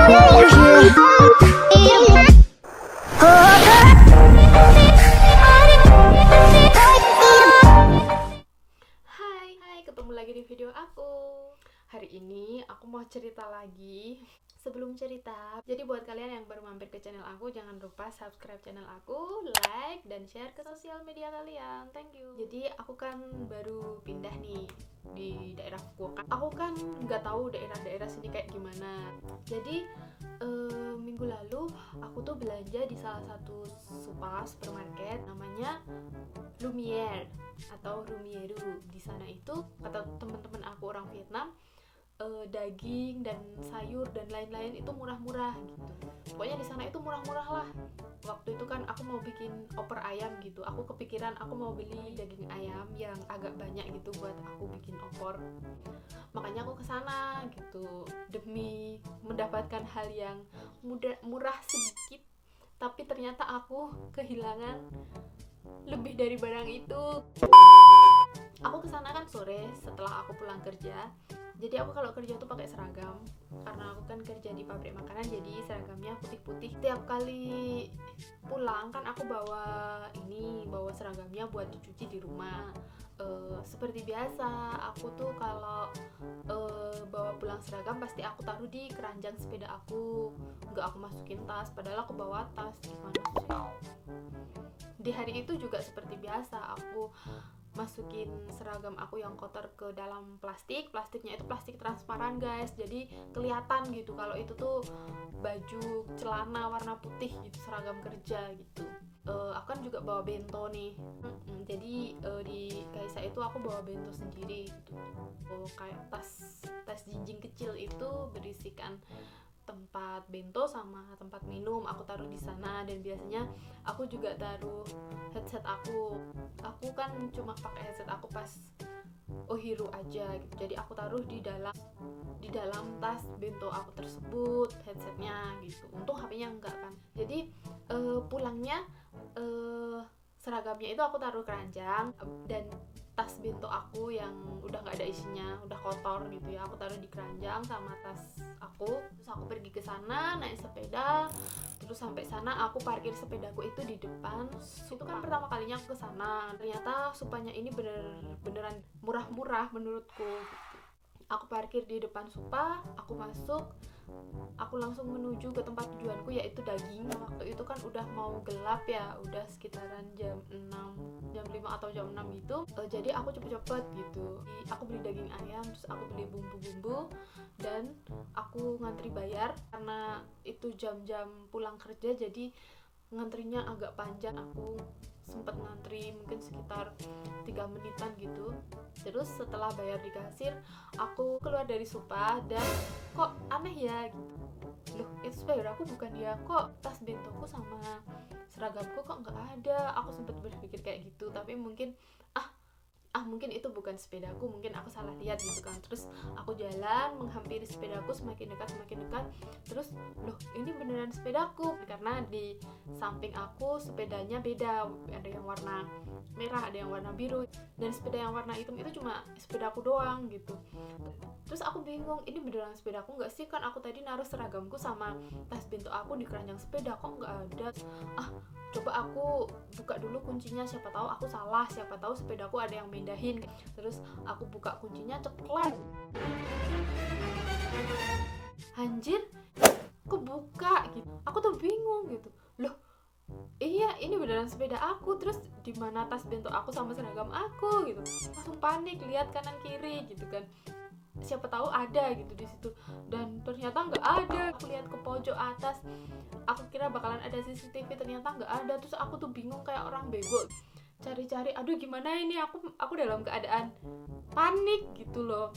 Hai, ketemu lagi di video aku. Hari ini aku mau cerita lagi. Sebelum cerita, jadi buat kalian yang baru mampir ke channel aku, jangan lupa subscribe channel aku, like, dan share ke sosial media kalian. Thank you. Jadi aku kan baru pindah nih di daerah Fukuoka. Aku kan nggak tahu daerah-daerah sini kayak gimana. Jadi minggu lalu aku tuh belanja di salah satu supermarket namanya Lumiere atau Rumieru. Di sana itu kata teman-teman aku orang Vietnam, daging dan sayur dan lain-lain itu murah-murah gitu. Pokoknya di sana itu murah-murah lah. Waktu itu kan aku mau bikin opor ayam gitu. Aku kepikiran aku mau beli daging ayam yang agak banyak gitu buat aku bikin opor. Makanya aku kesana gitu demi mendapatkan hal yang murah sedikit. Tapi ternyata aku kehilangan lebih dari barang itu. Aku kesana kan sore setelah aku pulang kerja. Jadi aku kalau kerja tuh pakai seragam karena aku kan kerja di pabrik makanan, jadi seragamnya putih-putih. Tiap kali pulang kan aku bawa seragamnya buat dicuci di rumah. Seperti biasa aku tuh kalau bawa pulang seragam pasti aku taruh di keranjang sepeda aku, nggak aku masukin tas, padahal aku bawa tas. Gimana sih? Di hari itu juga seperti biasa, aku masukin seragam aku yang kotor ke dalam plastiknya itu plastik transparan guys, jadi kelihatan gitu kalau itu tuh baju celana warna putih gitu, seragam kerja gitu. Aku kan juga bawa bento nih. Jadi di Kaisa itu aku bawa bento sendiri gitu. Kayak tas jinjing kecil itu berisikan tempat bento sama tempat minum, aku taruh di sana. Dan biasanya aku juga taruh headset aku kan cuma pakai headset aku pas Ohiru aja gitu, jadi aku taruh di dalam tas bento aku tersebut headsetnya gitu. Untung HP-nya enggak kan. Jadi pulangnya seragamnya itu aku taruh keranjang, dan tas bento aku yang udah nggak ada isinya, udah kotor gitu ya, aku taruh di keranjang sama tas aku. Terus aku pergi ke sana naik sepeda, terus sampai sana aku parkir sepedaku itu di depan. Itu kan pertama kalinya aku ke sana. Ternyata supanya ini beneran murah-murah menurutku gitu. Aku parkir di depan Supa, aku masuk, aku langsung menuju ke tempat tujuanku yaitu daging. Waktu itu kan udah mau gelap ya, udah sekitaran jam 5 atau jam 6 gitu. Jadi aku cepet-cepet gitu. Aku beli daging ayam, terus aku beli bumbu-bumbu, dan aku ngantri bayar. Karena itu jam-jam pulang kerja, jadi ngantrinya agak panjang. Aku sempat ngantri mungkin sekitar 3 menitan gitu. Terus setelah bayar di kasir, aku keluar dari Supa dan kok aneh ya gitu. Loh, itu sepeda aku bukan ya, kok tas bentoku sama seragamku kok nggak ada. Aku sempat berpikir kayak gitu, tapi mungkin mungkin itu bukan sepedaku, mungkin aku salah lihat gitu kan. Terus aku jalan menghampiri sepedaku, semakin dekat. Terus loh, ini beneran sepedaku, karena di samping aku sepedanya beda, ada yang warna merah, ada yang warna biru, dan sepeda yang warna hitam itu cuma sepedaku doang gitu. Terus aku bingung, ini beneran sepedaku nggak sih? Kan aku tadi naruh seragamku sama tas bento aku di keranjang sepeda, kok nggak ada. Coba aku buka dulu kuncinya, siapa tahu aku salah, siapa tahu sepedaku ada yang mindahin. Terus aku buka kuncinya, ceklek, anjir, kebuka gitu. Aku tuh bingung gitu, loh iya ini beneran sepeda aku, terus di mana tas bento aku sama seragam aku gitu. Langsung panik, lihat kanan kiri gitu kan, siapa tahu ada gitu di situ, dan ternyata nggak ada. Aku lihat ke pojok atas, aku kira bakalan ada CCTV, ternyata nggak ada. Terus aku tuh bingung kayak orang bego, cari-cari, aduh gimana ini, aku dalam keadaan panik gitu loh.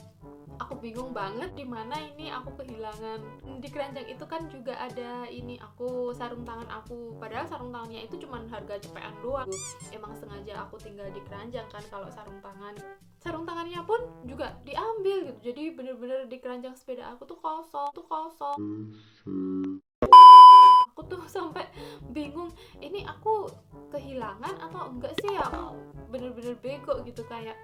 Aku bingung banget di mana ini aku kehilangan. Di keranjang itu kan juga ada ini aku, sarung tangan aku, padahal sarung tangannya itu cuma harga cepean doang. Emang sengaja aku tinggal di keranjang kan. Kalau sarung tangannya pun juga diambil gitu. Jadi bener-bener di keranjang sepeda aku tuh kosong. Aku tuh sampai bingung, ini aku kehilangan atau enggak sih ya. Aku bener-bener bego gitu, kayak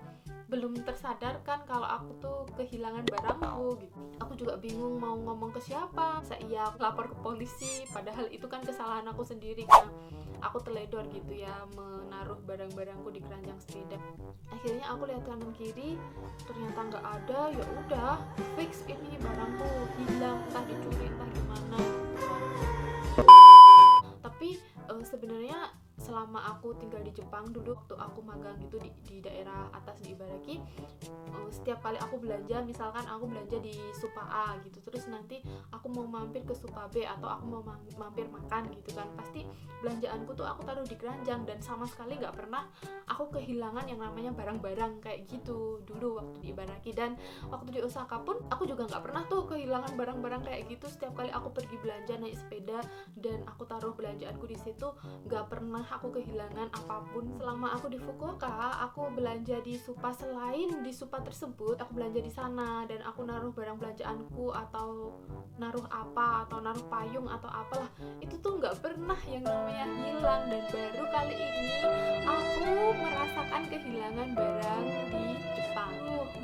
belum tersadarkan kalau aku tuh kehilangan barangku gitu. Aku juga bingung mau ngomong ke siapa. Saya lapor ke polisi, padahal itu kan kesalahan aku sendiri kan. Aku teledor gitu ya menaruh barang-barangku di keranjang sepeda. Akhirnya aku lihat kanan kiri, ternyata nggak ada. Ya udah, fix ini barangku hilang, entah dicuri entah gimana. Tapi sebenarnya selama aku tinggal di Jepang dulu, waktu aku magang gitu di daerah atas di Ibaraki, setiap kali aku belanja, misalkan aku belanja di Supa A gitu, terus nanti aku mau mampir ke Supa B atau aku mau mampir makan gitu kan, pasti belanjaanku tuh aku taruh di keranjang dan sama sekali nggak pernah aku kehilangan yang namanya barang-barang kayak gitu dulu waktu di Ibaraki. Dan waktu di Osaka pun aku juga nggak pernah tuh kehilangan barang-barang kayak gitu. Setiap kali aku pergi belanja naik sepeda dan aku taruh belanjaanku di situ, nggak pernah aku kehilangan apapun. Selama aku di Fukuoka, aku belanja di Supa, selain di Supa tersebut aku belanja di sana dan aku naruh barang belanjaanku atau naruh apa atau naruh payung atau apalah, itu tuh nggak pernah yang namanya hilang. Dan baru kali ini aku merasakan kehilangan barang di Jepang.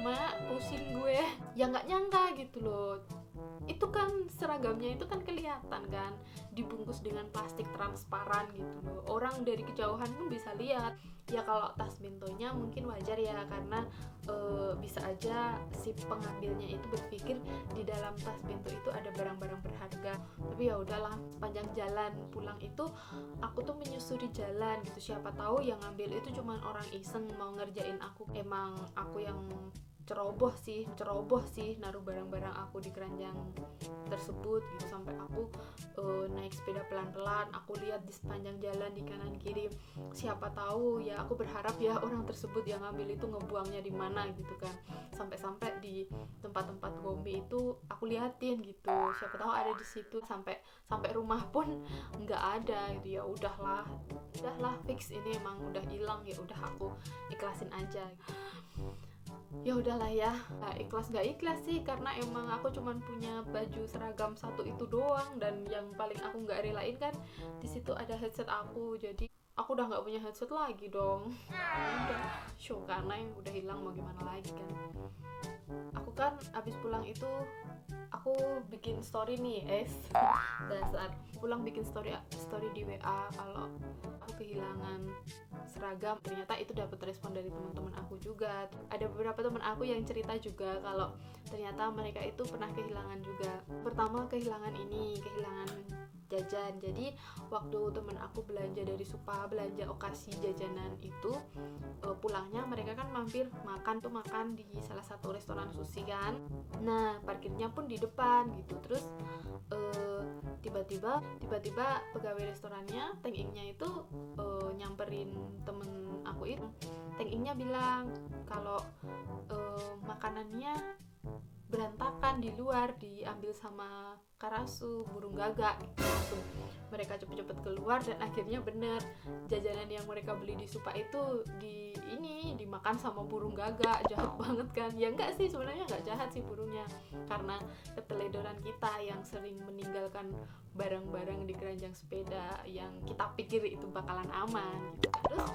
Mak, pusing gue. Ya nggak nyangka gitu loh. Itu kan seragamnya itu kan kelihatan kan, dibungkus dengan plastik transparan gitu loh. Orang dari kejauhan pun bisa lihat. Ya kalau tas bentonya mungkin wajar ya, karena bisa aja si pengambilnya itu berpikir di dalam tas bento itu ada barang-barang berharga. Tapi ya udahlah, sepanjang jalan pulang itu aku tuh menyusuri jalan gitu. Siapa tahu yang ngambil itu cuma orang iseng mau ngerjain aku. Emang aku yang ceroboh sih naruh barang-barang aku di keranjang tersebut gitu. Sampai aku naik sepeda pelan-pelan, aku lihat di sepanjang jalan di kanan kiri, siapa tahu ya, aku berharap ya orang tersebut yang ngambil itu ngebuangnya di mana gitu kan. Sampai di tempat-tempat gombe itu aku liatin gitu, siapa tahu ada di situ. Sampai rumah pun nggak ada gitu. Ya udahlah fix ini emang udah hilang, ya udah aku ikhlasin aja. Ya udahlah ya, nah, ikhlas gak ikhlas sih, karena emang aku cuman punya baju seragam satu itu doang, dan yang paling aku nggak relain kan di situ ada headset aku, jadi aku udah nggak punya headset lagi dong. Udah show karena yang udah hilang, mau gimana lagi kan. Aku kan abis pulang itu aku bikin story nih, dasar pulang bikin story di WA kalau aku kehilangan seragam. Ternyata itu dapat respon dari teman-teman aku juga. Ada beberapa teman aku yang cerita juga kalau ternyata mereka itu pernah kehilangan juga. Pertama kehilangan jajan. Jadi waktu temen aku belanja dari Supa, belanja okasi jajanan itu, pulangnya mereka kan mampir makan di salah satu restoran sushi kan. Nah parkirnya pun di depan gitu. Terus tiba-tiba pegawai restorannya, Teng Ingnya itu nyamperin temen aku itu. Teng Ingnya bilang kalau makanannya berantakan di luar, diambil sama karasu, burung gagak gitu. Langsung mereka cepet-cepet keluar dan akhirnya bener, jajanan yang mereka beli di Supa itu dimakan sama burung gagak. Jahat banget kan? Ya enggak sih, sebenarnya enggak jahat sih burungnya, karena keteledoran kita yang sering meninggalkan barang-barang di keranjang sepeda yang kita pikir itu bakalan aman gitu. Terus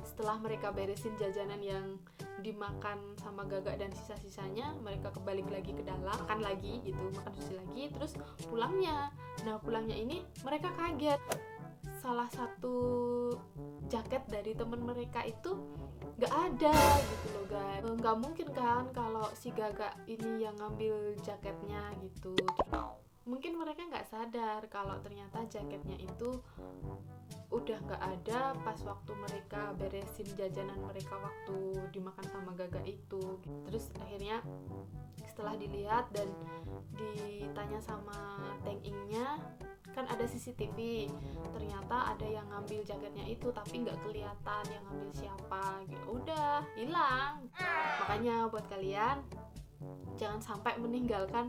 setelah mereka beresin jajanan yang dimakan sama gagak dan sisa-sisanya, mereka kebalik lagi ke dalam, makan sushi lagi, terus pulangnya ini mereka kaget, salah satu jaket dari temen mereka itu nggak ada gitu loh guys. Nggak mungkin kan kalau si gagak ini yang ngambil jaketnya gitu. Mungkin mereka nggak sadar kalau ternyata jaketnya itu udah nggak ada pas waktu mereka beresin jajanan mereka waktu dimakan sama gagak itu. Terus akhirnya setelah dilihat dan ditanya sama Teng Ingnya, kan ada CCTV, ternyata ada yang ngambil jaketnya itu tapi nggak kelihatan yang ngambil siapa gitu. Udah hilang. Makanya buat kalian jangan sampai meninggalkan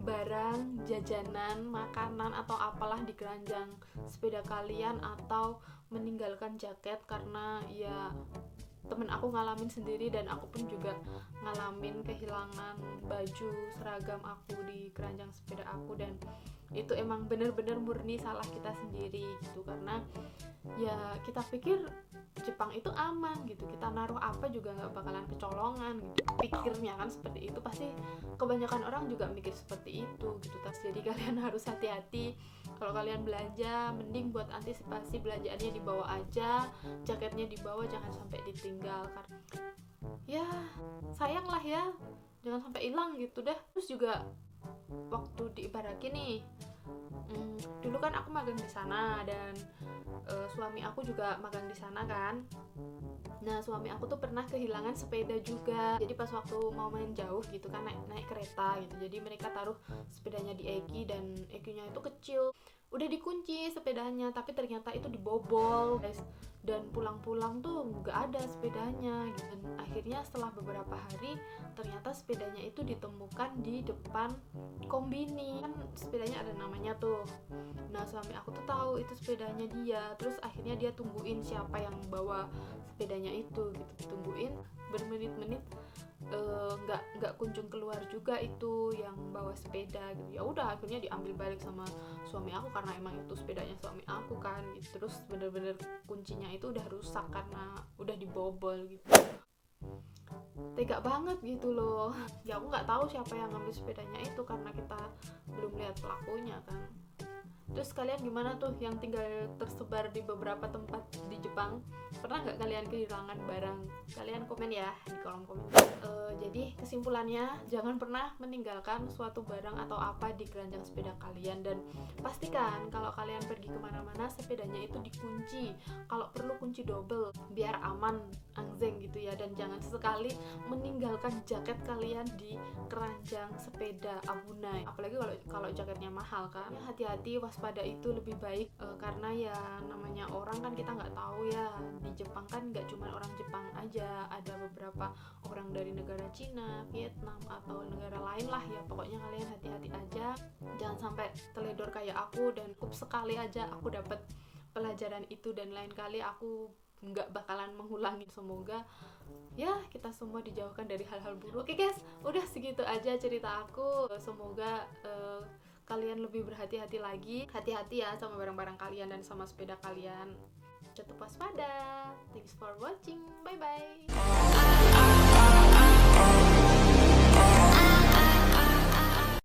barang, jajanan, makanan atau apalah di keranjang sepeda kalian, atau meninggalkan jaket, karena ya temen aku ngalamin sendiri dan aku pun juga ngalamin kehilangan baju seragam aku di keranjang sepeda aku, dan itu emang bener-bener murni salah kita sendiri gitu. Karena ya kita pikir Jepang itu aman gitu, kita naruh apa juga nggak bakalan kecolongan gitu. Pikirnya kan seperti itu, pasti kebanyakan orang juga mikir seperti itu gitu. Jadi kalian harus hati-hati kalau kalian belanja, mending buat antisipasi belanjaannya dibawa aja, jaketnya dibawa, jangan sampai ditinggal karena ya sayang lah ya, jangan sampai hilang gitu dah. Terus juga waktu di Ibaraki nih, dulu kan aku magang di sana dan suami aku juga magang di sana kan. Nah suami aku tuh pernah kehilangan sepeda juga. Jadi pas waktu mau main jauh gitu kan, naik kereta gitu. Jadi mereka taruh sepedanya di Eki dan Ekinya itu kecil. Udah dikunci sepedanya, tapi ternyata itu dibobol guys. Dan pulang-pulang tuh nggak ada sepedanya gitu. Dan akhirnya setelah beberapa hari ternyata sepedanya itu ditemukan di depan kombini. Kan sepedanya ada namanya tuh. Nah suami aku tuh tahu itu sepedanya dia. Terus akhirnya dia tungguin siapa yang bawa sepedanya itu gitu, ditungguin bermenit-menit, nggak kunjung keluar juga itu yang bawa sepeda gitu. Ya udah akhirnya diambil balik sama suami aku karena emang itu sepedanya suami aku kan gitu. Terus bener-bener kuncinya itu udah rusak karena udah dibobol gitu. Tega banget gitu loh. Ya aku nggak tahu siapa yang ngambil sepedanya itu karena kita belum lihat pelakunya kan. Terus kalian gimana tuh yang tinggal tersebar di beberapa tempat di Jepang? Pernah nggak kalian kehilangan barang? Kalian komen ya di kolom komentar. Jadi kesimpulannya, jangan pernah meninggalkan suatu barang atau apa di keranjang sepeda kalian. Dan pastikan kalau kalian pergi kemana-mana sepedanya itu dikunci. Kalau perlu kunci double biar aman, anzeng gitu ya. Dan jangan sesekali meninggalkan jaket kalian di keranjang sepeda abunai. Apalagi kalau jaketnya mahal kan. Ya, hati-hati, waspada itu lebih baik, karena ya namanya orang kan kita nggak tahu ya. Di Jepang kan nggak cuma orang Jepang aja, ada beberapa orang dari negara Cina, Vietnam atau negara lain lah ya. Pokoknya kalian hati-hati aja, jangan sampai teledor kayak aku. Dan cukup sekali aja aku dapat pelajaran itu dan lain kali aku nggak bakalan mengulangi. Semoga ya kita semua dijauhkan dari hal-hal buruk. Oke guys, udah segitu aja cerita aku. Semoga kalian lebih berhati-hati lagi. Hati-hati ya sama barang-barang kalian dan sama sepeda kalian. Tetap waspada. Thanks for watching. Bye bye.